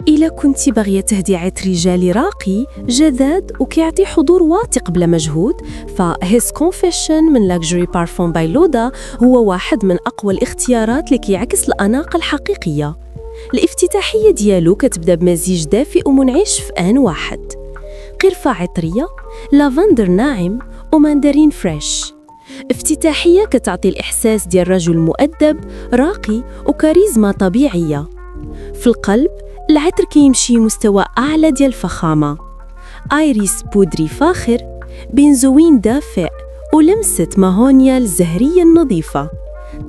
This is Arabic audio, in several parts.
إلا كنت باغية تهدي عطر رجالي راقي جذاب وكيعطي حضور واثق بلا مجهود، فهيز كونفيشن من لاكجري بارفون باي لودا هو واحد من أقوى الاختيارات اللي كيعكس الأناقة الحقيقية. الافتتاحية ديالو كتبدا بمزيج دافئ ومنعش في آن واحد، قرفة عطرية، لافندر ناعم وماندرين فريش. افتتاحية كتعطي الإحساس ديال رجل مؤدب راقي وكاريزما طبيعية. في القلب العطر كيمشي مستوى أعلى ديال الفخامة، آيريس بودري فاخر، بنزوين دافئ ولمسة ماهونيا الزهرية النظيفة.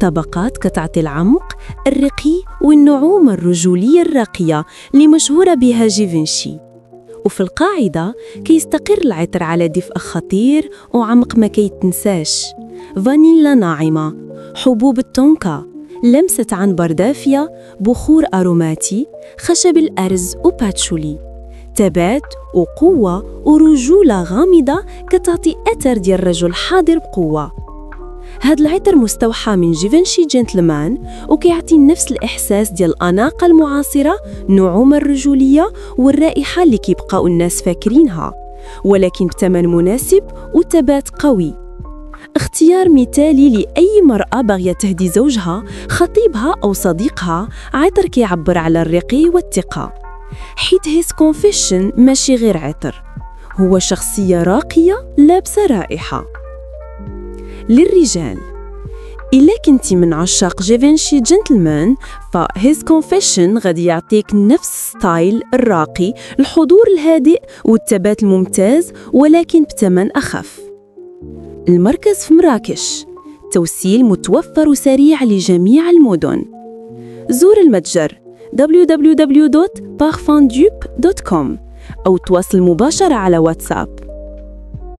طبقات كتعطي العمق الرقي والنعومة الرجولية الراقية اللي مشهورة بها جيفنشي. وفي القاعدة كيستقر العطر على دفء خطير وعمق ما كيتنساش، فانيلا ناعمة، حبوب التونكا، لمسة عنبر دافية، بخور أروماتي، خشب الأرز وباتشولي، تبات وقوة ورجولة غامضة كتعطي أثر ديال الرجل حاضر بقوة. هاد العطر مستوحى من جيفنشي جنتلمان وكيعطي نفس الإحساس ديال الأناقة المعاصرة، نعومة الرجولية والرائحة اللي كيبقاو الناس فاكرينها، ولكن بثمن مناسب وثبات قوي. اختيار مثالي لأي مرأة باغية تهدي زوجها، خطيبها أو صديقها عطر كيعبر على الرقي والثقة، حيت هيز كونفيشن ماشي غير عطر، هو شخصية راقية لابسة رائحة. للرجال، إلا كنتي من عشاق جيفنشي جنتلمان فهيز كونفيشن غادي يعطيك نفس ستايل الراقي، الحضور الهادئ والثبات الممتاز، ولكن بثمن أخف. المركز في مراكش، توصيل متوفر وسريع لجميع المدن. زور المتجر www.parfumdupe.com أو تواصل مباشرة على واتساب